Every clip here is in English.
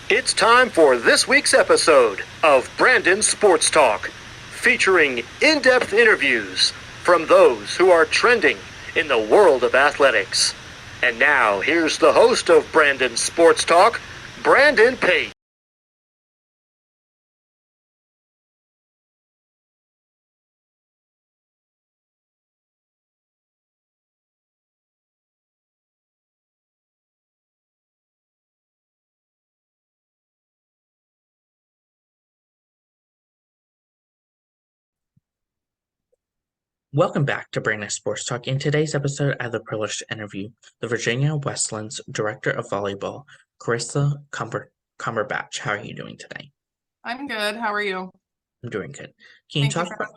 It's time for this week's episode of Brandon Sports Talk, featuring in-depth interviews from those who are trending in the world of athletics. And now, here's the host of Brandon Sports Talk, Brandon Pate. Welcome back to Brandon Sports Talk. In today's episode, I have the privilege to interview the Virginia Wesleyan's Director of Volleyball, Karissa Cumberbatch. How are you doing today? I'm good. How are you? I'm doing good. Can you Thank you talk for about?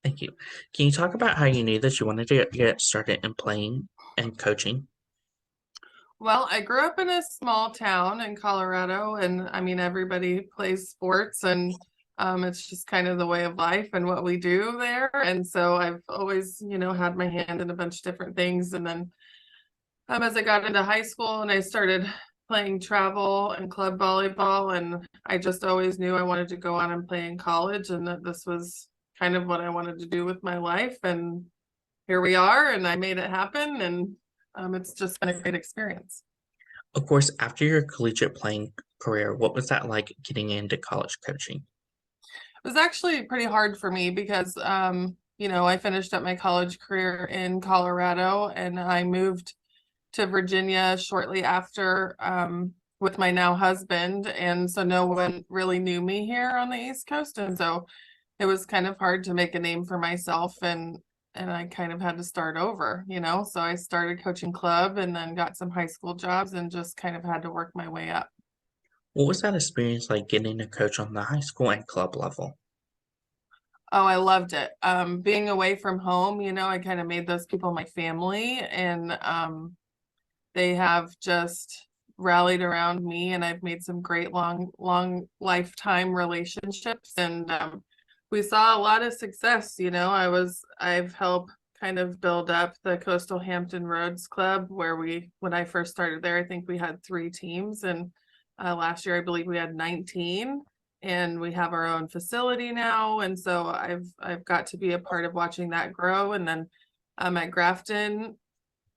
Thank you. Can you talk about how you knew that you wanted to get started in playing and coaching? Well, I grew up in a small town in Colorado, and I mean, everybody plays sports, and it's just kind of the way of life and what we do there. And so I've always, had my hand in a bunch of different things. And then as I got into high school and I started playing travel and club volleyball, and I just always knew I wanted to go on and play in college, and that this was kind of what I wanted to do with my life. And here we are, and I made it happen, and it's just been a great experience. Of course, after your collegiate playing career, what was that like getting into college coaching? It was actually pretty hard for me because, I finished up my college career in Colorado, and I moved to Virginia shortly after with my now husband. And so no one really knew me here on the East Coast. And so it was kind of hard to make a name for myself, and I kind of had to start over, So I started coaching club and then got some high school jobs and just kind of had to work my way up. What was that experience like getting to coach on the high school and club level? Oh, I loved it. Being away from home, I kind of made those people my family, and they have just rallied around me, and I've made some great long lifetime relationships, and we saw a lot of success. I've helped kind of build up the Coastal Hampton Roads Club, where when I first started there, I think we had 3 teams, and last year I believe we had 19, and we have our own facility now. And so I've got to be a part of watching that grow. And then at Grafton,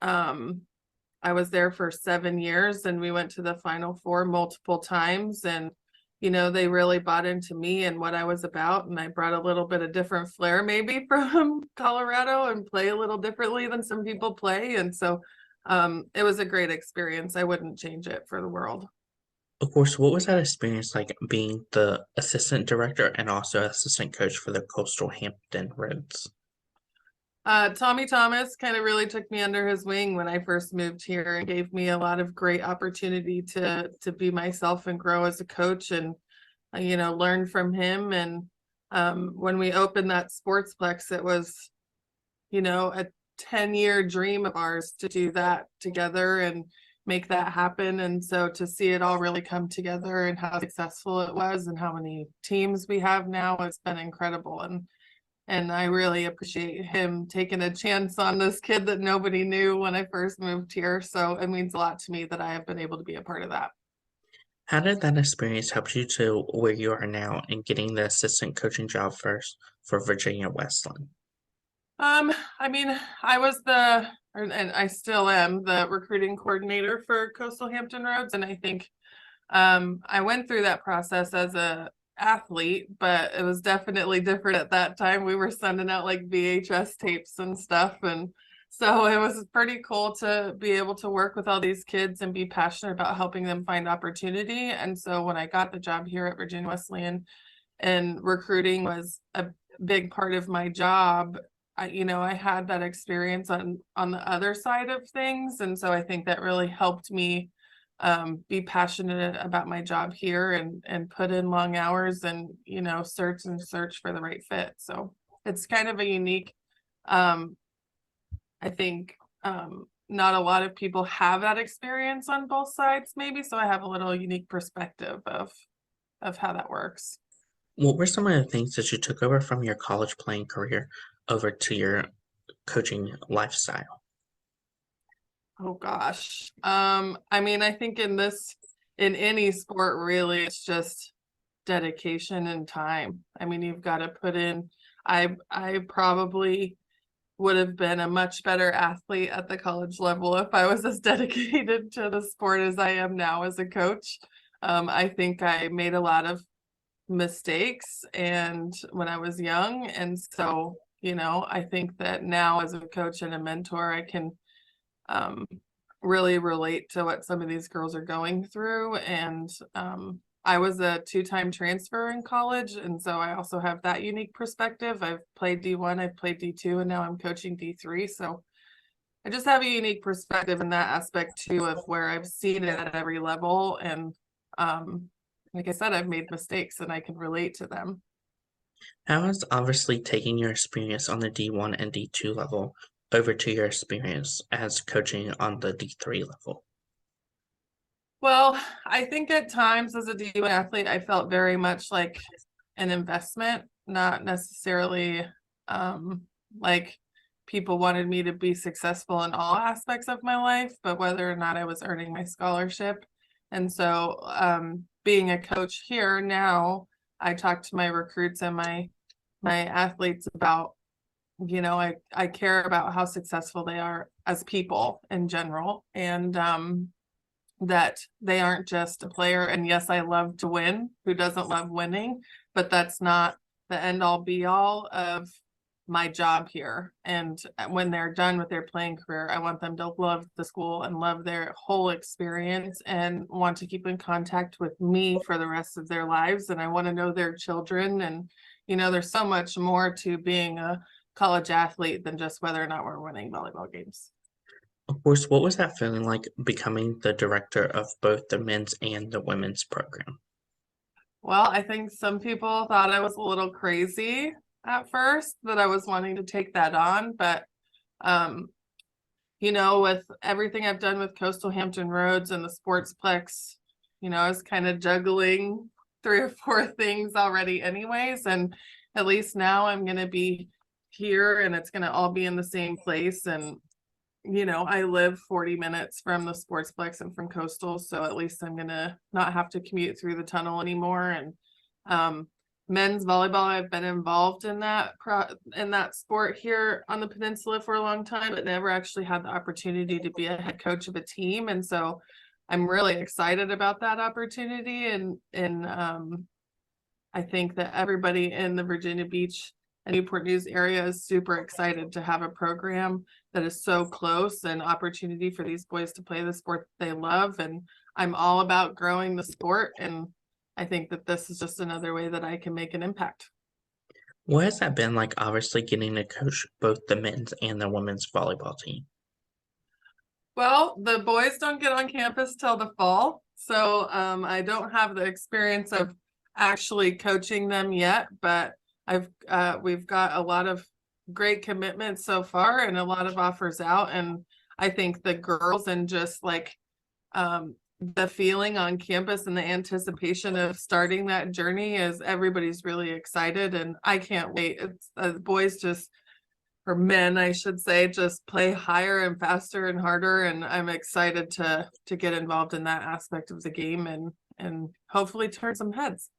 I was there for 7 years, and we went to the Final Four multiple times. And they really bought into me and what I was about, and I brought a little bit of different flair maybe from Colorado and play a little differently than some people play. And so it was a great experience. I wouldn't change it for the world. Of course, what was that experience like being the assistant director and also assistant coach for the Coastal Hampton Roads? Tommy Thomas kind of really took me under his wing when I first moved here, and gave me a lot of great opportunity to be myself and grow as a coach, and learn from him. And when we opened that sportsplex, it was a 10-year dream of ours to do that together and make that happen. And so to see it all really come together and how successful it was and how many teams we have now, it's been incredible. And I really appreciate him taking a chance on this kid that nobody knew when I first moved here. So it means a lot to me that I have been able to be a part of that. How did that experience help you to where you are now and getting the assistant coaching job first for Virginia Wesleyan? I mean, and I still am the recruiting coordinator for Coastal Hampton Roads. And I think I went through that process as a athlete, but it was definitely different at that time. We were sending out like VHS tapes and stuff. And so it was pretty cool to be able to work with all these kids and be passionate about helping them find opportunity. And so when I got the job here at Virginia Wesleyan, and recruiting was a big part of my job, I had that experience on the other side of things. And so I think that really helped me be passionate about my job here, and put in long hours, and search for the right fit. So it's kind of a unique, I think, not a lot of people have that experience on both sides maybe, so I have a little unique perspective of how that works. What were some of the things that you took over from your college playing career over to your coaching lifestyle? Oh gosh. I mean, I think in in any sport, really, it's just dedication and time. I mean, you've got to put in. I probably would have been a much better athlete at the college level if I was as dedicated to the sport as I am now as a coach. I think I made a lot of mistakes and when I was young. And so, I think that now as a coach and a mentor, I can really relate to what some of these girls are going through. And I was a 2-time transfer in college, and so I also have that unique perspective. I've played D1, I've played D2, and now I'm coaching D3. So I just have a unique perspective in that aspect too, of where I've seen it at every level. And like I said, I've made mistakes and I can relate to them. How has obviously taking your experience on the D1 and D2 level over to your experience as coaching on the D3 level? Well, I think at times as a D1 athlete, I felt very much like an investment, not necessarily like people wanted me to be successful in all aspects of my life, but whether or not I was earning my scholarship. And so being a coach here now, I talk to my recruits and my athletes about, I care about how successful they are as people in general. And that they aren't just a player. And yes, I love to win. Who doesn't love winning? But that's not the end all be all of my job here. And when they're done with their playing career, I want them to love the school and love their whole experience and want to keep in contact with me for the rest of their lives. And I want to know their children. And, there's so much more to being a college athlete than just whether or not we're winning volleyball games. Of course, what was that feeling like becoming the director of both the men's and the women's program? Well, I think some people thought I was a little crazy at first, that I was wanting to take that on. But, with everything I've done with Coastal Hampton Roads and the Sportsplex, I was kind of juggling 3 or 4 things already anyways. And at least now I'm going to be here and it's going to all be in the same place. And I live 40 minutes from the Sportsplex and from Coastal, so at least I'm gonna not have to commute through the tunnel anymore. And men's volleyball, I've been involved in that sport here on the peninsula for a long time, but never actually had the opportunity to be a head coach of a team. And so I'm really excited about that opportunity. And I think that everybody in the Virginia Beach and Newport News area is super excited to have a program that is so close, and opportunity for these boys to play the sport that they love. And I'm all about growing the sport, and I think that this is just another way that I can make an impact. What has that been like, obviously getting to coach both the men's and the women's volleyball team? Well, the boys don't get on campus till the fall, so I don't have the experience of actually coaching them yet, but we've got a lot of great commitments so far and a lot of offers out. And I think the girls, and just like the feeling on campus and the anticipation of starting that journey, is everybody's really excited, and I can't wait. It's boys just, or men I should say, just play higher and faster and harder, and I'm excited to get involved in that aspect of the game and hopefully turn some heads.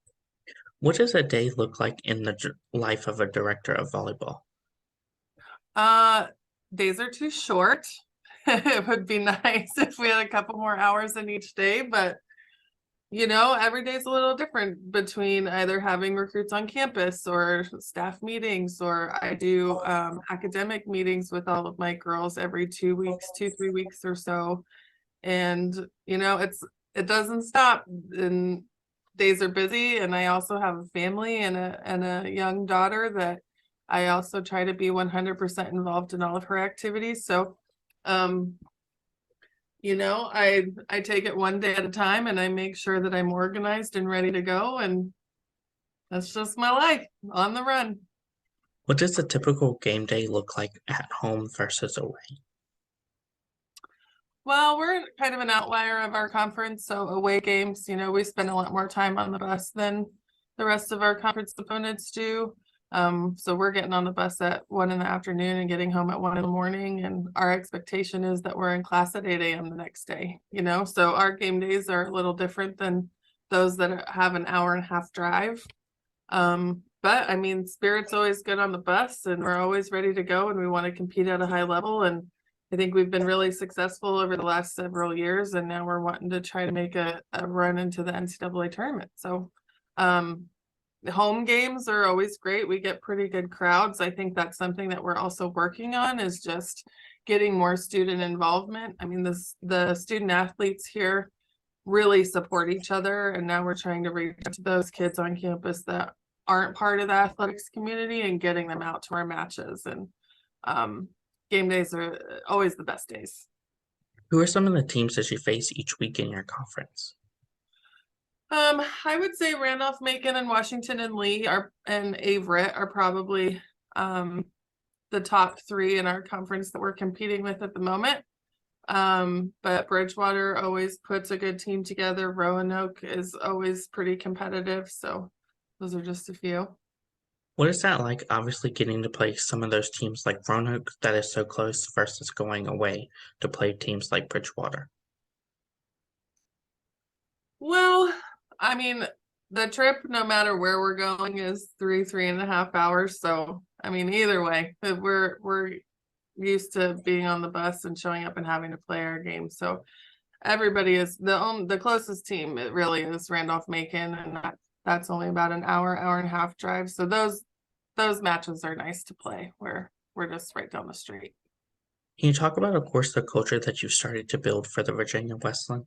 What does a day look like in the life of a director of volleyball? Days are too short. It would be nice if we had a couple more hours in each day, but every day is a little different, between either having recruits on campus or staff meetings, or I do academic meetings with all of my girls every 2 weeks, 3 weeks or so. And it doesn't stop, and days are busy. And I also have a family and a young daughter that I also try to be 100% involved in all of her activities. So I take it one day at a time, and I make sure that I'm organized and ready to go. And that's just my life on the run. What does a typical game day look like at home versus away? Well, we're kind of an outlier of our conference. So away games, we spend a lot more time on the bus than the rest of our conference opponents do. So we're getting on the bus at 1 p.m. and getting home at 1 a.m. And our expectation is that we're in class at 8 a.m. the next day, so our game days are a little different than those that have an hour-and-a-half drive. But I mean, spirit's always good on the bus, and we're always ready to go, and we want to compete at a high level. And I think we've been really successful over the last several years, and now we're wanting to try to make a run into the NCAA tournament. So, the home games are always great. We get pretty good crowds. I think that's something that we're also working on, is just getting more student involvement. I mean, the student athletes here really support each other, and now we're trying to reach out to those kids on campus that aren't part of the athletics community and getting them out to our matches. And game days are always the best days. Who are some of the teams that you face each week in your conference? I would say Randolph-Macon and Washington and Lee and Averett are probably the top three in our conference that we're competing with at the moment. But Bridgewater always puts a good team together. Roanoke is always pretty competitive. So those are just a few. What is that like, obviously getting to play some of those teams like Roanoke that is so close versus going away to play teams like Bridgewater? Well, I mean, the trip, no matter where we're going, is 3.5 hours. So, I mean, either way, we're used to being on the bus and showing up and having to play our game. So everybody is the closest team. It really is Randolph-Macon, and that's only about an hour and a half drive. So those matches are nice to play where we're just right down the street. Can you talk about, of course, the culture that you've started to build for the Virginia Wesleyan?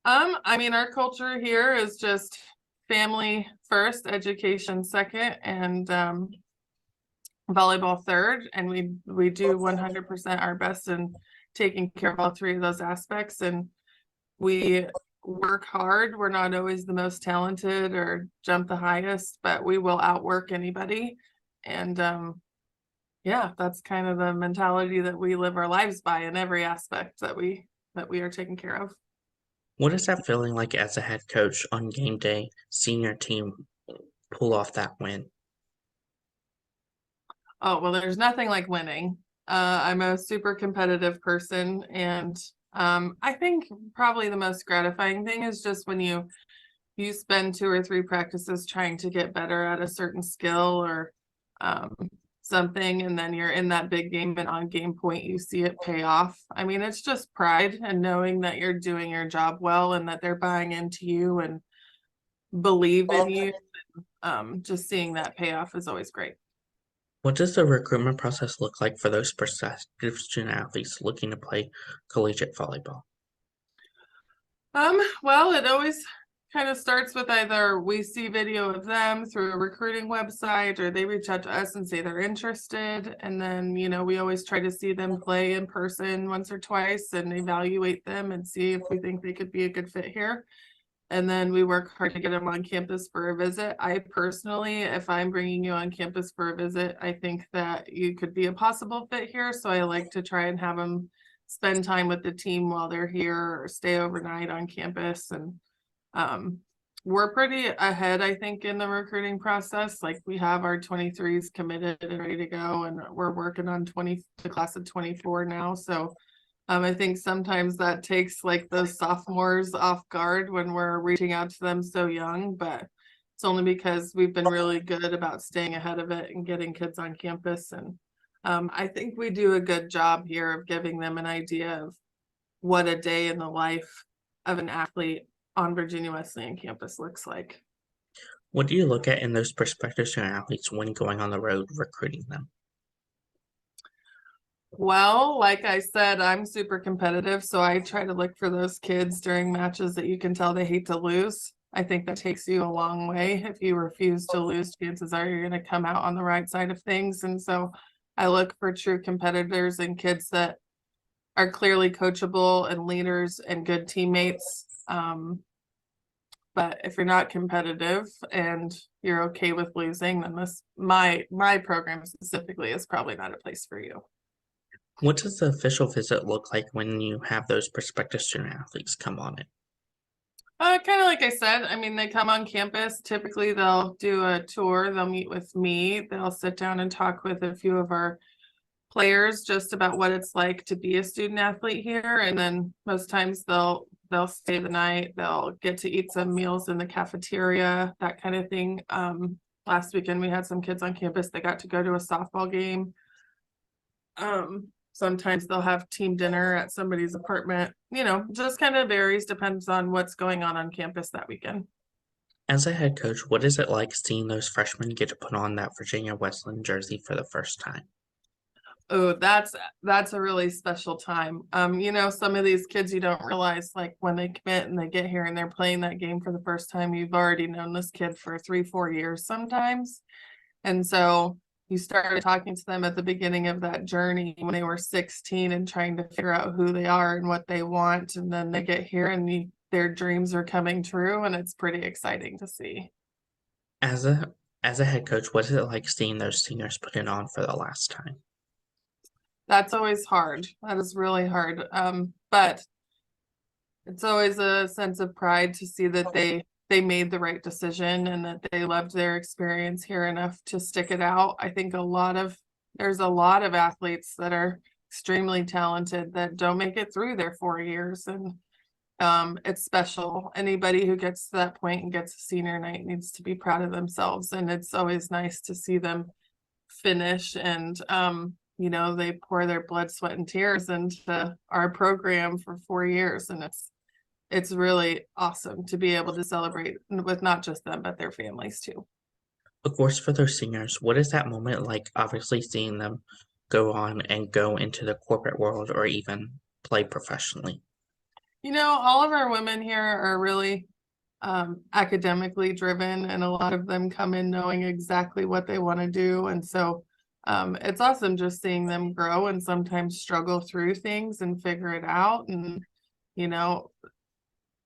I mean, our culture here is just family first, education second, and volleyball third. And we do 100% our best in taking care of all three of those aspects. And we work hard. We're not always the most talented or jump the highest, but we will outwork anybody. And yeah, that's kind of the mentality that we live our lives by in every aspect that we are taking care of. What is that feeling like as a head coach on game day, seeing your team pull off that win? Oh, well, there's nothing like winning. I'm a super competitive person, and I think probably the most gratifying thing is just when you spend 2 or 3 practices trying to get better at a certain skill or something, and then you're in that big game, and on game point you see it pay off. I mean, it's just pride and knowing that you're doing your job well and that they're buying into you and believe in you. Just seeing that payoff is always great. What does the recruitment process look like for those prospective student athletes looking to play collegiate volleyball? Well, it always kind of starts with either we see video of them through a recruiting website, or they reach out to us and say they're interested. And then, we always try to see them play in person once or twice and evaluate them and see if we think they could be a good fit here. And then we work hard to get them on campus for a visit. I personally, if I'm bringing you on campus for a visit, I think that you could be a possible fit here. So I like to try and have them spend time with the team while they're here or stay overnight on campus. And we're pretty ahead, I think, in the recruiting process. Like, we have our 23s committed and ready to go, and we're working on the class of 24 now. So I think sometimes that takes like those sophomores off guard when we're reaching out to them so young, but it's only because we've been really good about staying ahead of it and getting kids on campus. And I think we do a good job here of giving them an idea of what a day in the life of an athlete on Virginia Wesleyan campus looks like. What do you look at in those prospective student athletes when going on the road recruiting them? Well, like I said, I'm super competitive, so I try to look for those kids during matches that you can tell they hate to lose. I think that takes you a long way. If you refuse to lose, chances are you're going to come out on the right side of things. And so I look for true competitors and kids that are clearly coachable and leaders and good teammates. But if you're not competitive and you're okay with losing, then my program specifically is probably not a place for you. What does the official visit look like when you have those prospective student athletes come on it? Kind of like I said, I mean, they come on campus. Typically, they'll do a tour. They'll meet with me. They'll sit down and talk with a few of our players just about what it's like to be a student athlete here. And then most times they'll stay the night. They'll get to eat some meals in the cafeteria, that kind of thing. Last weekend we had some kids on campus that got to go to a softball game. Sometimes they'll have team dinner at somebody's apartment, just kind of varies, depends on what's going on campus that weekend. As a head coach, what is it like seeing those freshmen get to put on that Virginia Wesleyan jersey for the first time? Oh, that's a really special time. Some of these kids you don't realize, like when they commit and they get here and they're playing that game for the first time, you've already known this kid for 3-4 years sometimes. And so you started talking to them at the beginning of that journey when they were 16 and trying to figure out who they are and what they want. And then they get here and their dreams are coming true, and it's pretty exciting to see. As a head coach, what is it like seeing those seniors put it on for the last time? That's always hard. That is really hard. But it's always a sense of pride to see that they made the right decision and that they loved their experience here enough to stick it out. I think there's a lot of athletes that are extremely talented that don't make it through their 4 years, and it's special. Anybody who gets to that point and gets a senior night needs to be proud of themselves, and it's always nice to see them finish and they pour their blood, sweat, and tears into our program for 4 years, and it's really awesome to be able to celebrate with not just them, but their families too. Of course, for those seniors, what is that moment like, obviously seeing them go on and go into the corporate world or even play professionally? All of our women here are really academically driven, and a lot of them come in knowing exactly what they want to do. And so it's awesome just seeing them grow and sometimes struggle through things and figure it out. And,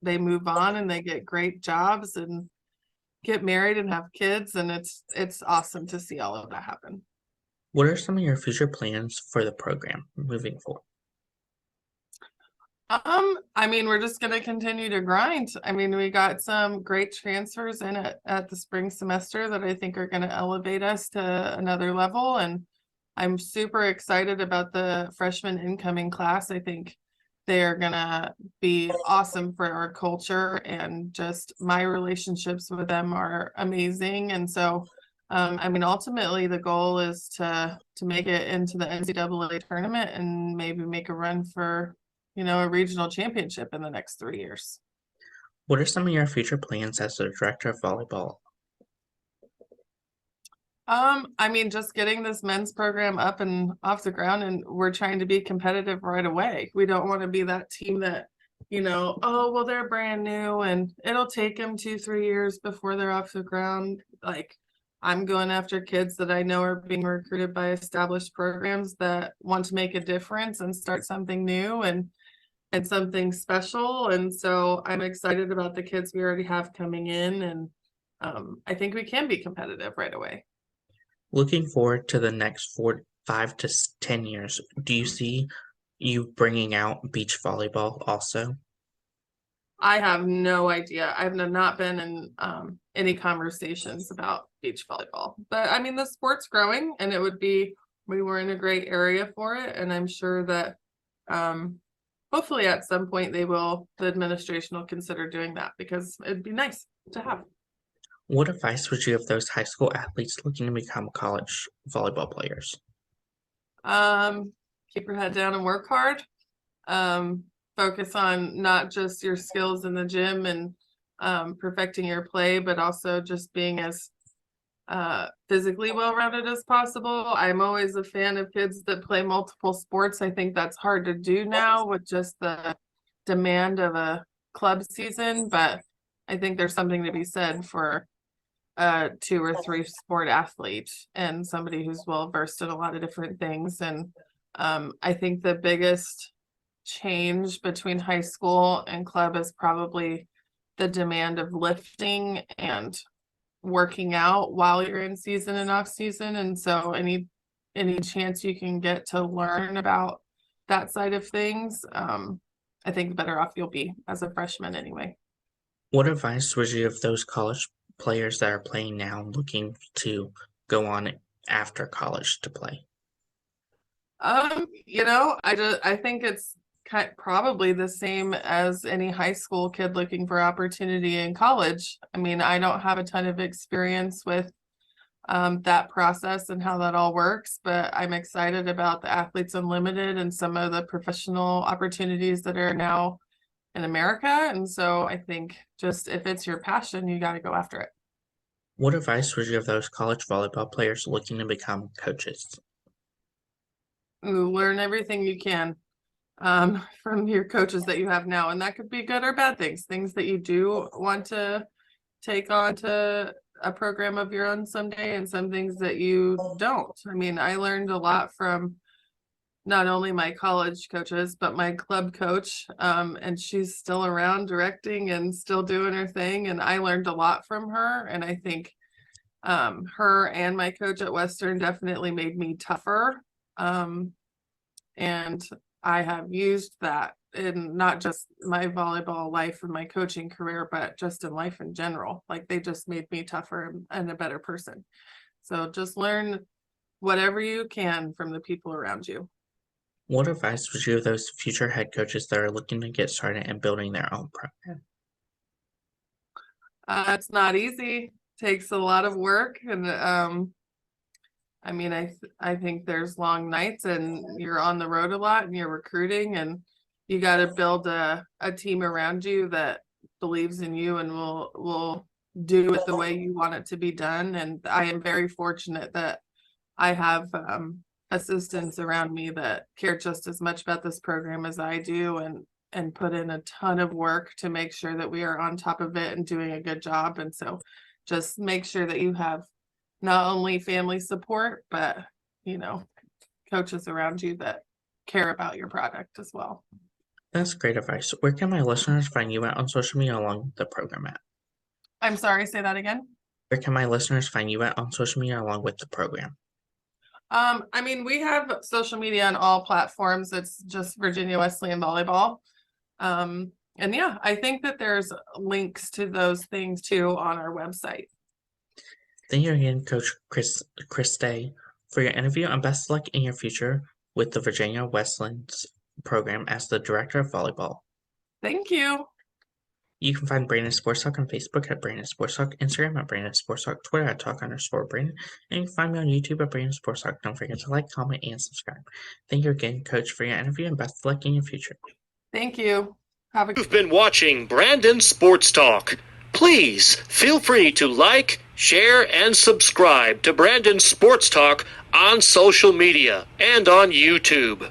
they move on and they get great jobs and get married and have kids. And it's awesome to see all of that happen. What are some of your future plans for the program moving forward? We're just gonna continue to grind. We got some great transfers in at the spring semester that I think are gonna elevate us to another level, and I'm super excited about the freshman incoming class. I think they are gonna be awesome for our culture, and just my relationships with them are amazing. And so, ultimately the goal is to make it into the NCAA tournament and maybe make a run for a regional championship in the next 3 years. What are some of your future plans as the director of volleyball? Just getting this men's program up and off the ground, and we're trying to be competitive right away. We don't want to be that team that, oh, well, they're brand new and it'll take them 2-3 years before they're off the ground. Like, I'm going after kids that I know are being recruited by established programs that want to make a difference and start something new and something special. And so I'm excited about the kids we already have coming in, and I think we can be competitive right away. Looking forward to the next 5 to 10 years, do you see you bringing out beach volleyball also? I have no idea. I've not been in any conversations about beach volleyball, but the sport's growing, and we were in a great area for it. And I'm sure that hopefully at some point the administration will consider doing that, because it'd be nice to have. What advice would you give those high school athletes looking to become college volleyball players? Keep your head down and work hard. Focus on not just your skills in the gym and perfecting your play, but also just being as physically well-rounded as possible. I'm always a fan of kids that play multiple sports. I think that's hard to do now with just the demand of a club season, but I think there's something to be said for a 2 or 3 sport athlete and somebody who's well versed in a lot of different things. And I think the biggest change between high school and club is probably the demand of lifting and working out while you're in season and off season. And so any chance you can get to learn about that side of things, I think the better off you'll be as a freshman anyway. What advice would you give those college players that are playing now looking to go on after college to play? I think it's probably the same as any high school kid looking for opportunity in college. I mean, I don't have a ton of experience with that process and how that all works, but I'm excited about the Athletes Unlimited and some of the professional opportunities that are now in America. And so I think just if it's your passion, you got to go after it. What advice would you give those college volleyball players looking to become coaches? Learn everything you can from your coaches that you have now. And that could be good or bad things that you do want to take on to a program of your own someday, and some things that you don't. I mean, I learned a lot from not only my college coaches, but my club coach. And she's still around directing and still doing her thing. And I learned a lot from her. And I think her and my coach at Western definitely made me tougher. And I have used that in not just my volleyball life and my coaching career, but just in life in general. Like, they just made me tougher and a better person. So just learn whatever you can from the people around you. What advice would you give those future head coaches that are looking to get started in building their own program? It's not easy. Takes a lot of work, and I mean, I think there's long nights, and you're on the road a lot, and you're recruiting, and you got to build a team around you that believes in you and will do it the way you want it to be done. And I am very fortunate that I have assistants around me that care just as much about this program as I do, and put in a ton of work to make sure that we are on top of it and doing a good job. And so just make sure that you have not only family support, but, coaches around you that care about your product as well. That's great advice. Where can my listeners find you at on social media along with the program at? I'm sorry, say that again. Where can my listeners find you at on social media along with the program? I mean, we have social media on all platforms. It's just Virginia Wesleyan Volleyball. And yeah, I think that there's links to those things too on our website. Thank you again, Coach Chris Day, for your interview, and best of luck in your future with the Virginia Wesleyan's program as the Director of Volleyball. Thank you. You can find Brandon Sports Talk on Facebook at Brandon Sports Talk, Instagram at Brandon Sports Talk, Twitter at Talk_Brandon, and you can find me on YouTube at Brandon Sports Talk. Don't forget to like, comment, and subscribe. Thank you again, Coach, for your interview, and best of luck in your future. Thank you. You've been watching Brandon Sports Talk. Please feel free to like, share, and subscribe to Brandon Sports Talk on social media and on YouTube.